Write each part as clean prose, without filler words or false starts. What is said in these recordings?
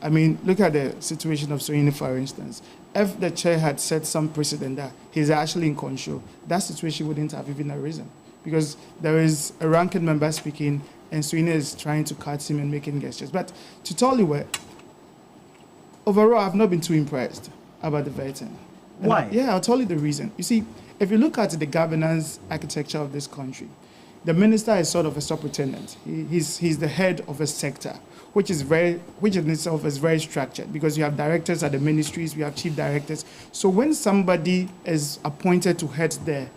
I mean, look at the situation of Soini, for instance. If the chair had set some precedent that he's actually in control, that situation wouldn't have even arisen, because there is a ranking member speaking and Soini is trying to cut him and making gestures. But to tell you what, overall, I've not been too impressed about the vetting. Why? I'll tell you the reason. You see, if you look at the governance architecture of this country, the minister is sort of a superintendent. He's the head of a sector, which in itself is very structured, because you have directors at the ministries, you have chief directors. So when somebody is appointed to head there,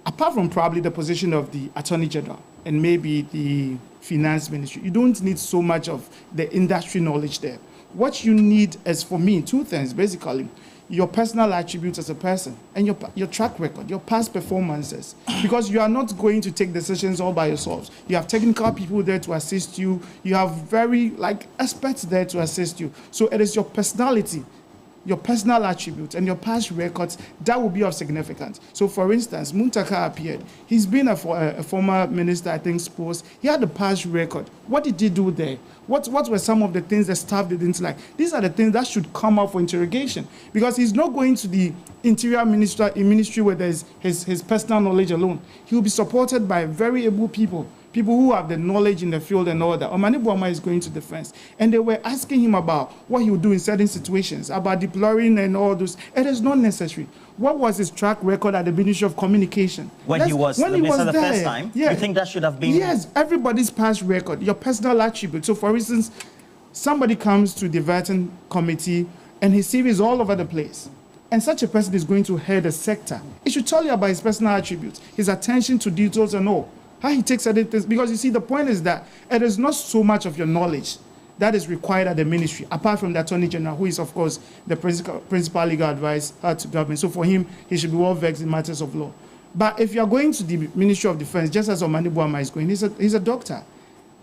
apart from probably the position of the Attorney General and maybe the Finance Ministry, you don't need so much of the industry knowledge there. What you need is, for me, two things, basically. Your personal attributes as a person and your track record, your past performances, because you are not going to take decisions all by yourselves. You have technical people there to assist you. You have very experts there to assist you. So it is your personality, your personal attributes, and your past records that will be of significance. So, for instance, Muntaka appeared. He's been a former minister, I think, sports. He had a past record. What did he do there? What were some of the things the staff didn't like? These are the things that should come up for interrogation, because he's not going to the interior ministry where there's his personal knowledge alone. He will be supported by very able people who have the knowledge in the field and all that. Omani Boama is going to defense. And they were asking him about what he would do in certain situations, about deploring and all those. It is not necessary. What was his track record at the Ministry of Communication? When he was the first time? Yeah. You think that should have been? Yes, everybody's past record, your personal attribute. So, for instance, somebody comes to the vetting committee and his CV is all over the place, and such a person is going to head a sector. It should tell you about his personal attributes, his attention to details and all. How he takes certain things, because you see, the point is that it is not so much of your knowledge that is required at the ministry, apart from the Attorney General, who is, of course, the principal legal advisor to government. So for him, he should be well versed in matters of law. But if you are going to the Ministry of Defense, just as Omani Boama is going, he's a doctor.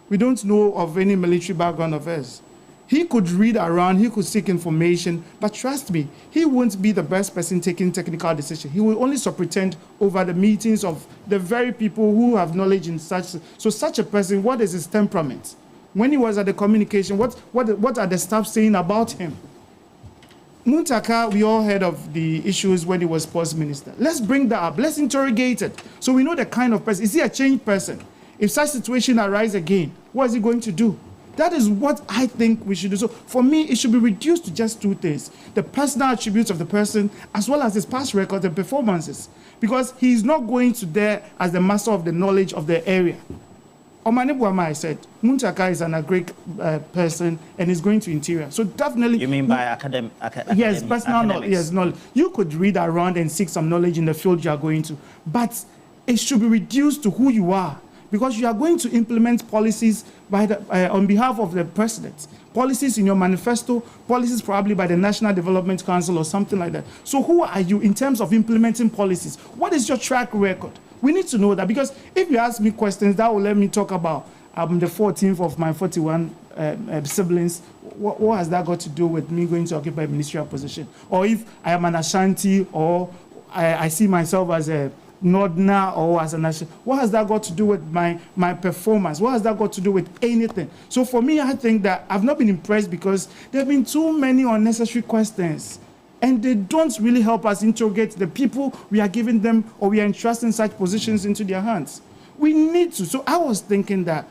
We don't know of any military background of his. He could read around, he could seek information, but trust me, he won't be the best person taking technical decisions. He will only superintend over the meetings of the very people who have knowledge in such. So such a person, what is his temperament? When he was at the communication, what are the staff saying about him? Muntaka, we all heard of the issues when he was sports minister. Let's bring that up. Let's interrogate it, so we know the kind of person. Is he a changed person? If such situation arises again, what is he going to do? That is what I think we should do. So for me, it should be reduced to just two things: the personal attributes of the person, as well as his past records and performances. Because he's not going to there as the master of the knowledge of the area. Omani Boama, I said, Muntaka is a great person and is going to interior. So definitely... You mean by academic? Yes, personal knowledge. Yes, knowledge. You could read around and seek some knowledge in the field you are going to, but it should be reduced to who you are. Because you are going to implement policies on behalf of the president, policies in your manifesto, policies probably by the National Development Council or something like that. So who are you in terms of implementing policies? What is your track record? We need to know that, because if you ask me questions, that will let me talk about the 14th of my 41 siblings. What has that got to do with me going to occupy a ministerial position? Or if I am an Ashanti, or I see myself as a Nordna or as a national, what has that got to do with my performance? What has that got to do with anything? So for me, I think that I've not been impressed, because there have been too many unnecessary questions, and they don't really help us interrogate the people we are giving them, or we are entrusting such positions into their hands. We need to. So I was thinking that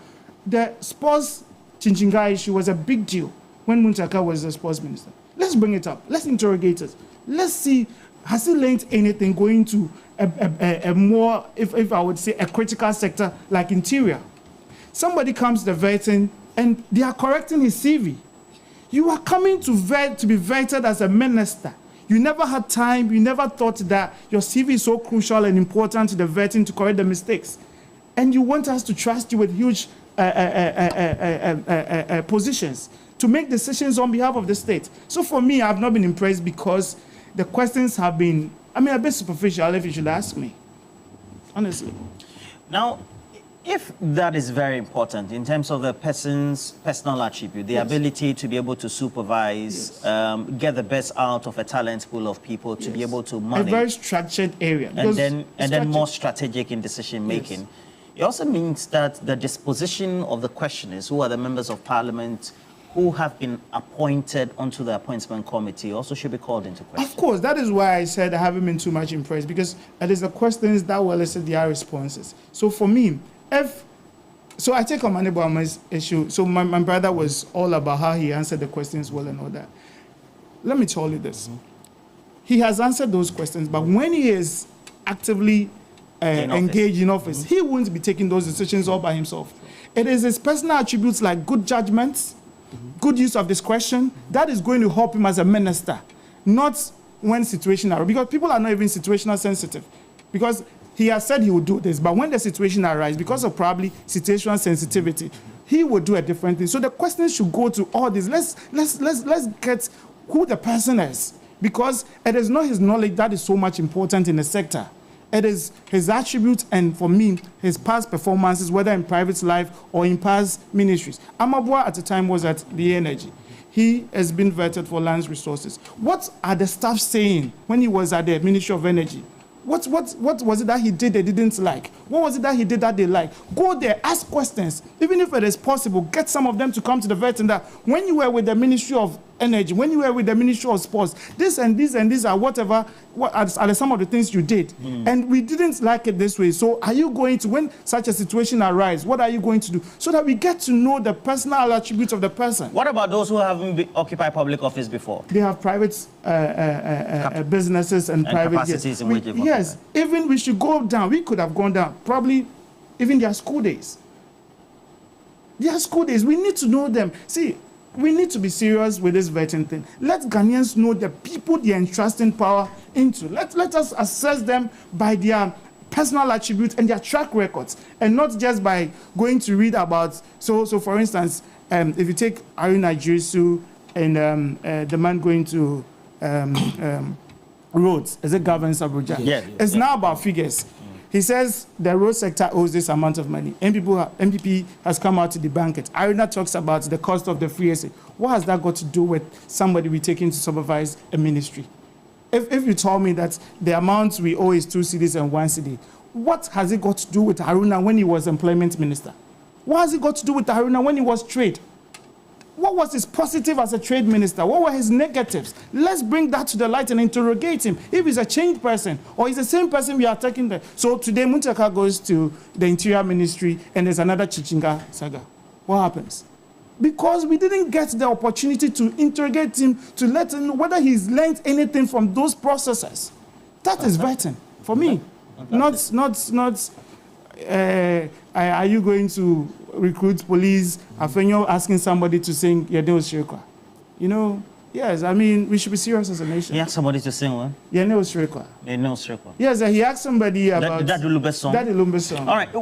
the sports Chinchinga issue was a big deal when Muntaka was the sports minister. Let's bring it up. Let's interrogate it. Let's see, has he learned anything going to a more, if I would say, a critical sector like interior? Somebody comes to the vetting and they are correcting his CV. You are coming to be vetted as a minister. You never had time, you never thought that your CV is so crucial and important to the vetting to correct the mistakes. And you want us to trust you with huge positions to make decisions on behalf of the state. So for me, I've not been impressed, because the questions have been, a bit superficial, if you should ask me, honestly. Now, if that is very important in terms of the person's personal attribute, the ability to be able to supervise, get the best out of a talent pool of people, to be able to manage. A very structured area. And then more strategic in decision making. It also means that the disposition of the questioners, who are the members of parliament, who have been appointed onto the appointment committee also should be called into question. Of course, that is why I said I haven't been too much impressed, because it is the questions that will elicit their responses. So for me, so I take on Manibama's issue. So my brother was all about how he answered the questions well and all that. Let me tell you this. He has answered those questions, but when he is actively engaged in office, he won't be taking those decisions all by himself. It is his personal attributes like good judgments, good use of discretion, that is going to help him as a minister, not when situation arises. Because people are not even situational sensitive. Because he has said he will do this, but when the situation arises, because of probably situational sensitivity, he will do a different thing. So the questions should go to all this. Let's get who the person is, because it is not his knowledge that is so much important in the sector. It is his attributes and, for me, his past performances, whether in private life or in past ministries. Amabua at the time was at the Energy. He has been vetted for land resources. What are the staff saying when he was at the Ministry of Energy? What was it that he did they didn't like? What was it that he did that they liked? Go there, ask questions. Even if it is possible, get some of them to come to the vetting that when you were with the Ministry of Energy, when you were with the Ministry of Sports, this and these are whatever, what are some of the things you did. And we didn't like it this way. So are you going to, when such a situation arises, what are you going to do? So that we get to know the personal attributes of the person. What about those who haven't occupied public office before? They have private businesses and private capacities in which they've yes, even we should go down. We could have gone down. Probably even their school days. Their school days, we need to know them. See, we need to be serious with this vetting thing. Let Ghanaians know the people they are entrusting power into. Let us assess them by their personal attributes and their track records, and not just by going to read about. So for instance, if you take Haruna Idrisu and the man going to roads, as it governs Abuja, it's now about figures. He says the road sector owes this amount of money. MPP has come out to debunk it. Haruna talks about the cost of the free essay. What has that got to do with somebody we taking to supervise a ministry? If you told me that the amount we owe is 2 cedis and 1 cedi, what has it got to do with Haruna when he was employment minister? What has it got to do with Haruna when he was trade? What was his positive as a trade minister? What were his negatives? Let's bring that to the light and interrogate him. If he's a changed person or he's the same person we are taking there. So today Muntaka goes to the Interior Ministry and there's another Chichinga saga. What happens? Because we didn't get the opportunity to interrogate him, to let him know whether he's learned anything from those processes. That is vetting for me. Not are you going to recruit police? Afenyo asking somebody to sing Yedeo Shirikwa. You know, yes, I mean, we should be serious as a nation. He asked somebody to sing what? Yedeo Shirikwa. Yedeo Shirikwa. Yes, he asked somebody about... That Lumbe song. That Lumbe song. All right.